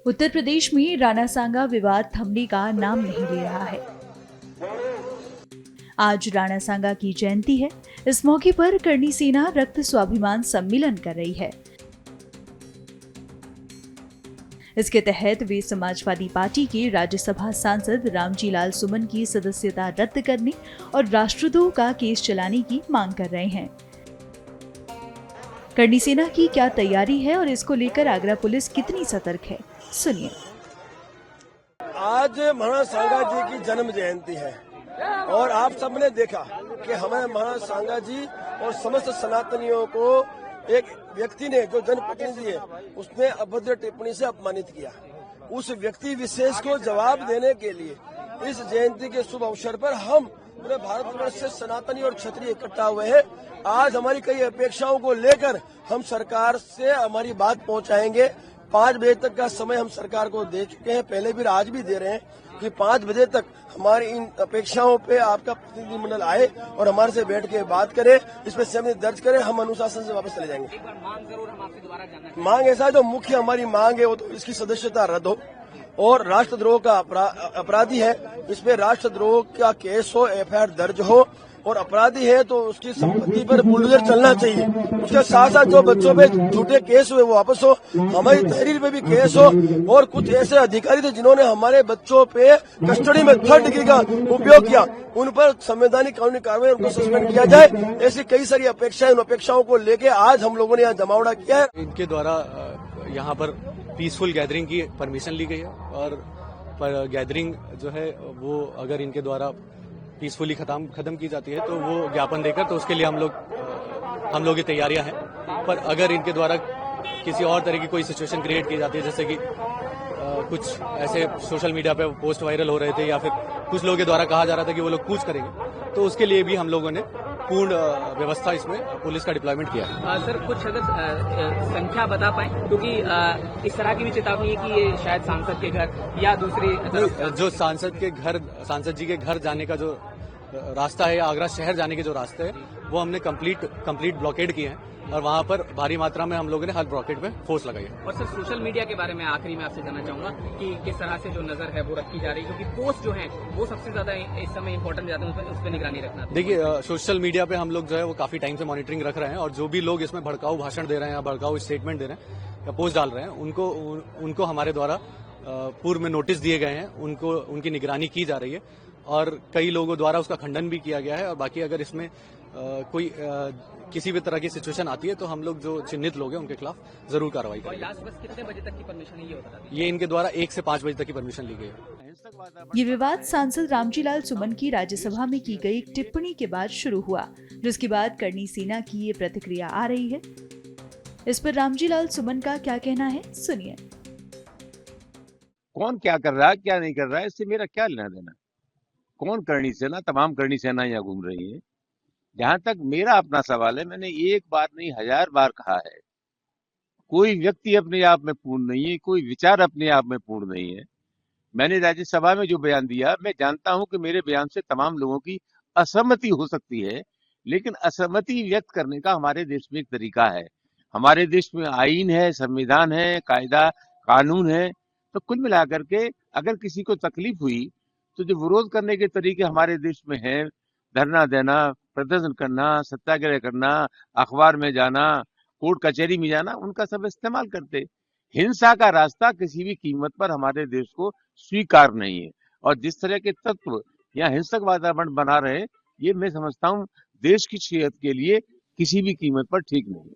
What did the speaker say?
उत्तर प्रदेश में राणा सांगा विवाद थमने का नाम नहीं ले रहा है। आज राणा सांगा की जयंती है। इस मौके पर करणी सेना रक्त स्वाभिमान सम्मेलन कर रही है। इसके तहत वे समाजवादी पार्टी के राज्यसभा सांसद रामजी लाल सुमन की सदस्यता रद्द करने और राष्ट्रद्रोह का केस चलाने की मांग कर रहे हैं। करणी सेना की क्या तैयारी है और इसको लेकर आगरा पुलिस कितनी सतर्क है, सुनिए। आज महाराणा सांगा जी की जन्म जयंती है और आप सबने देखा कि हमारे महाराणा सांगा जी और समस्त सनातनियों को एक व्यक्ति ने, जो जनप्रतिनिधि है, उसने अभद्र टिप्पणी से अपमानित किया। उस व्यक्ति विशेष को जवाब देने के लिए इस जयंती के शुभ अवसर पर हम पूरे भारतवर्ष से सनातनी और क्षत्रिय इकट्ठा हुए हैं। आज हमारी कई अपेक्षाओं को लेकर हम सरकार से हमारी बात पहुंचाएंगे। 5 बजे तक का समय हम सरकार को दे चुके हैं, पहले भी आज भी दे रहे हैं कि 5 बजे तक हमारी इन अपेक्षाओं पे आपका प्रतिनिधिमंडल आए और हमारे से बैठ के बात करे, इस पर सहमति दर्ज करे, हम अनुशासन से वापस चले जाएंगे। एक बार मांग जरूर हम आपसे दोबारा जानना चाहेंगे। मांग ऐसा है, जो मुख्य हमारी मांग है वो तो इसकी सदस्यता रद्द हो और राष्ट्रद्रोह का अपराधी है, इस पे राष्ट्रद्रोह का केस हो, एफआईआर दर्ज हो और अपराधी है तो उसकी संपत्ति पर बुलडोजर चलना चाहिए। उसके साथ साथ जो बच्चों पे झूठे केस हुए वो वापस हो, हमारी तहरीर पे भी केस हो और कुछ ऐसे अधिकारी थे जिन्होंने हमारे बच्चों पे कस्टडी में 3rd डिग्री का उपयोग किया, उन पर संवैधानिक कानूनी कार्रवाई, उनको सस्पेंड किया जाए। ऐसी कई सारी अपेक्षाएं, उन अपेक्षाओं को लेके आज हम लोगों ने यहाँ जमावड़ा किया है। इनके द्वारा यहाँ पर पीसफुल गैदरिंग की परमिशन ली गई है और पर गैदरिंग जो है वो अगर इनके द्वारा पीसफुली खत्म की जाती है तो वो ज्ञापन देकर, तो उसके लिए हम लोग की तैयारियां हैं। पर अगर इनके द्वारा किसी और तरह की कोई सिचुएशन क्रिएट की जाती है, जैसे कि कुछ ऐसे सोशल मीडिया पे पोस्ट वायरल हो रहे थे या फिर कुछ लोगों के द्वारा कहा जा रहा था कि वो लोग कूच करेंगे, तो उसके लिए भी हम लोगों ने पूर्ण व्यवस्था इसमें पुलिस का डिप्लॉयमेंट किया है। सर, कुछ अगर संख्या बता पाएं, क्योंकि इस तरह की भी चेतावनी है कि ये शायद सांसद के घर या दूसरी जो सांसद जी के घर जाने का जो रास्ता है या आगरा शहर जाने के जो रास्ते है वो हमने कंप्लीट ब्लॉकेड किए हैं और वहां पर भारी मात्रा में हम लोगों ने हर ब्लॉकेड पे फोर्स लगाई है। और सर, सोशल मीडिया के बारे में आखिरी में आपसे जानना चाहूंगा कि किस तरह से जो नजर है वो रखी जा रही है, क्योंकि पोस्ट जो है वो सबसे ज्यादा इस समय इम्पोर्टेंट जाते हैं, उस पर निगरानी रखना। देखिए, सोशल मीडिया पे हम लोग जो है वो काफी टाइम से मॉनिटरिंग रख रहे हैं और जो भी लोग इसमें भड़काऊ भाषण दे रहे हैं या भड़काऊ स्टेटमेंट दे रहे हैं या पोस्ट डाल रहे हैं, उनको हमारे द्वारा पूर्व में नोटिस दिए गए हैं, उनकी निगरानी की जा रही है और कई लोगों द्वारा उसका खंडन भी किया गया है। और बाकी अगर इसमें कोई किसी भी तरह की सिचुएशन आती है तो हम लोग जो चिन्हित लोग हैं उनके खिलाफ जरूर कार्रवाई करेंगे। लास्ट बस कितने बजे तक की परमिशन है ये बता दीजिए। ये इनके द्वारा 1 से 5 बजे तक की परमिशन ली गई है। ये विवाद सांसद रामजी लाल सुमन की राज्यसभा में की गई टिप्पणी के बाद शुरू हुआ, जिसके बाद करणी सेना की ये प्रतिक्रिया आ रही है। इस पर रामजी लाल सुमन का क्या कहना है, सुनिए। कौन क्या कर रहा है, क्या नहीं कर रहा है, इससे मेरा क्या लेना देना। कौन करणी सेना, तमाम करणी सेना यहाँ घूम रही है। जहां तक मेरा अपना सवाल है, मैंने एक बार नहीं 1000 बार कहा है, कोई व्यक्ति अपने आप में पूर्ण नहीं है, कोई विचार अपने आप में पूर्ण नहीं है। मैंने राज्यसभा में जो बयान दिया, मैं जानता हूं कि मेरे बयान से तमाम लोगों की असहमति हो सकती है, लेकिन असहमति व्यक्त करने का हमारे देश में एक तरीका है। हमारे देश में आईन है, संविधान है, कायदा कानून है। तो कुल मिलाकर के अगर किसी को तकलीफ हुई तो जो विरोध करने के तरीके हमारे देश में हैं, धरना देना, प्रदर्शन करना, सत्याग्रह करना, अखबार में जाना, कोर्ट कचहरी में जाना, उनका सब इस्तेमाल करते। हिंसा का रास्ता किसी भी कीमत पर हमारे देश को स्वीकार नहीं है और जिस तरह के तत्व यहाँ हिंसक वातावरण बना रहे, ये मैं समझता हूँ देश की सेहत के लिए किसी भी कीमत पर ठीक नहीं है।